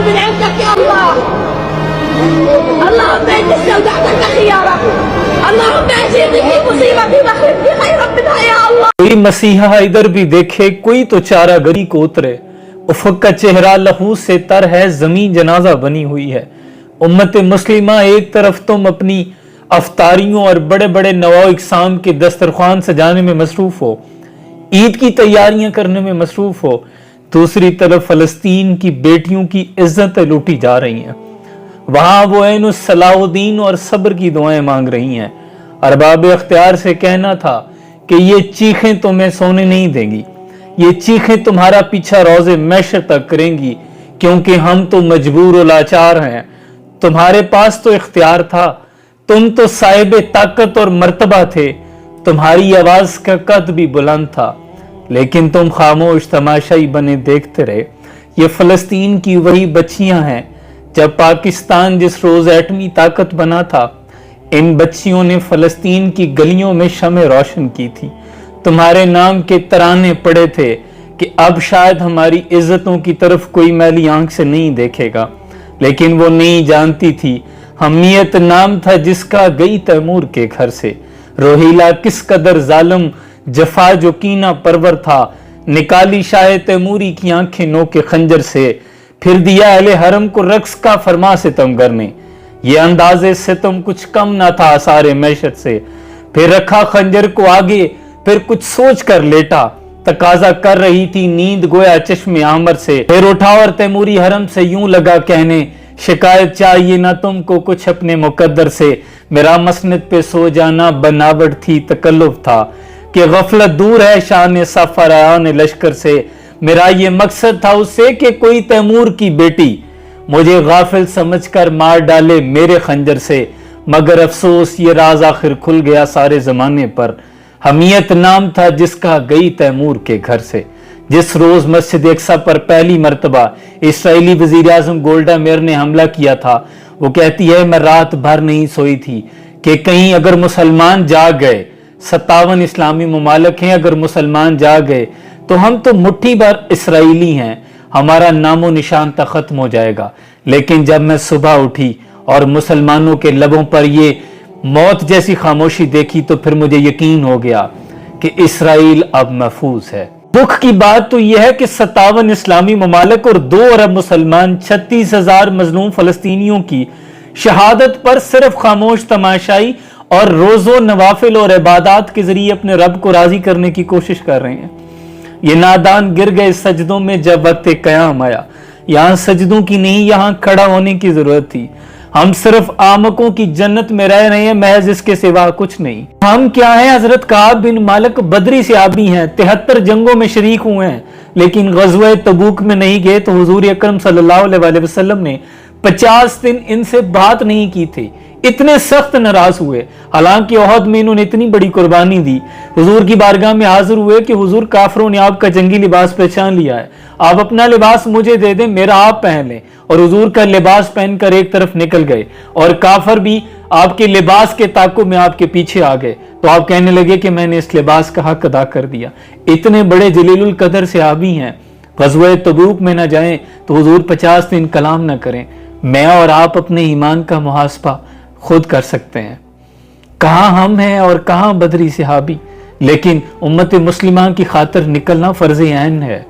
من عندك يا الله. اللهم اني استودعتك خيارك. اللهم اجرني في مصيبتي واخلفني خيرا منها يا الله. کوئی مسیحا ادھر بھی دیکھے کوئی تو چارہ گری کو اترے، افق کا چہرہ لہو سے تر ہے، زمین جنازہ بنی ہوئی ہے۔ امت مسلمہ ایک طرف تم اپنی افطاریوں اور بڑے بڑے نواء اقسام کے دسترخوان سجانے میں مصروف ہو، عید کی تیاریاں کرنے میں مصروف ہو، دوسری طرف فلسطین کی بیٹیوں کی عزتیں لوٹی جا رہی ہیں، وہاں وہ عین صلاح الدین اور صبر کی دعائیں مانگ رہی ہیں۔ ارباب اختیار سے کہنا تھا کہ یہ چیخیں تمہیں سونے نہیں دیں گی، یہ چیخیں تمہارا پیچھا روز محشر تک کریں گی، کیونکہ ہم تو مجبور و لاچار ہیں، تمہارے پاس تو اختیار تھا، تم تو صاحب طاقت اور مرتبہ تھے، تمہاری آواز کا قد بھی بلند تھا، لیکن تم خاموش تماشائی بنے دیکھتے رہے۔ یہ فلسطین کی وہی بچیاں ہیں جب پاکستان جس روز ایٹمی طاقت بنا تھا، ان بچیوں نے فلسطین کی گلیوں میں شمع روشن کی تھی، تمہارے نام کے ترانے پڑے تھے کہ اب شاید ہماری عزتوں کی طرف کوئی میلی آنکھ سے نہیں دیکھے گا، لیکن وہ نہیں جانتی تھی حمیت نام تھا جس کا گئی تیمور کے گھر سے، روہیلا کس قدر ظالم جفا جو کینہ پرور تھا، نکالی شاہ تیموری کی آنکھیں نو کے خنجر سے، پھر دیا اہل حرم کو رقص کا فرما ستمگر نے، یہ انداز ستم کچھ کم نہ تھا آثار معیشت سے، پھر رکھا خنجر کو آگے، پھر کچھ سوچ کر لیٹا، تقاضا کر رہی تھی نیند گویا چشم عامر سے، پھر اٹھا اور تیموری حرم سے یوں لگا کہنے، شکایت چاہیے نہ تم کو کچھ اپنے مقدر سے، میرا مسند پہ سو جانا بناوٹ تھی تکلف تھا، کہ غفلت دور ہے شان سفران لشکر سے، میرا یہ مقصد تھا اس سے کہ کوئی تیمور کی بیٹی مجھے غافل سمجھ کر مار ڈالے میرے خنجر سے، مگر افسوس یہ راز آخر کھل گیا سارے زمانے پر، حمیت نام تھا جس کا گئی تیمور کے گھر سے۔ جس روز مسجد اقصی پر پہلی مرتبہ اسرائیلی وزیر اعظم گولڈا میئر نے حملہ کیا تھا، وہ کہتی ہے میں رات بھر نہیں سوئی تھی کہ کہیں اگر مسلمان جاگ گئے، 57 اسلامی ممالک ہیں، اگر مسلمان جاگ گئے تو ہم تو مٹھی بھر اسرائیلی ہیں، ہمارا نام و نشان تک ختم ہو جائے گا۔ لیکن جب میں صبح اٹھی اور مسلمانوں کے لبوں پر یہ موت جیسی خاموشی دیکھی تو پھر مجھے یقین ہو گیا کہ اسرائیل اب محفوظ ہے۔ دکھ کی بات تو یہ ہے کہ 57 اسلامی ممالک اور 2 ارب مسلمان 36,000 مظلوم فلسطینیوں کی شہادت پر صرف خاموش تماشائی اور روزو نوافل اور عبادات کے ذریعے اپنے رب کو راضی کرنے کی کوشش کر رہے ہیں۔ یہ نادان گر گئے سجدوں میں جب وقت قیام آیا، یہاں سجدوں کی نہیں یہاں کھڑا ہونے کی ضرورت تھی، ہم صرف آمکوں کی جنت میں رہ رہے ہیں، محض اس کے سوا کچھ نہیں۔ ہم کیا ہیں؟ حضرت کعب بن مالک بدری صحابی ہیں، 73 جنگوں میں شریک ہوئے ہیں، لیکن غزوہ تبوک میں نہیں گئے تو حضور اکرم صلی اللہ علیہ وسلم نے 50 دن ان سے بات نہیں کی تھی، اتنے سخت ناراض ہوئے، حالانکہ احد میں انہوں نے اتنی بڑی قربانی دی، حضور کی بارگاہ میں حاضر ہوئے کہ حضور کافروں نے آپ کا جنگی لباس پہچان لیا ہے، آپ اپنا لباس مجھے دے دیں، میرا آپ پہن لیں، اور حضور کا لباس پہن کر ایک طرف نکل گئے، اور کافر بھی آپ کے لباس کے تعاقب میں آپ کے پیچھے آ گئے، تو آپ کہنے لگے کہ میں نے اس لباس کا حق ادا کر دیا۔ اتنے بڑے جلیل القدر صحابی ہیں، غزوہ تبوک میں نہ جائیں تو حضور 50 دن کلام نہ کریں۔ میں اور آپ اپنے ایمان کا محاسبہ خود کر سکتے ہیں، کہاں ہم ہیں اور کہاں بدری صحابی، لیکن امت مسلمہ کی خاطر نکلنا فرض عین ہے۔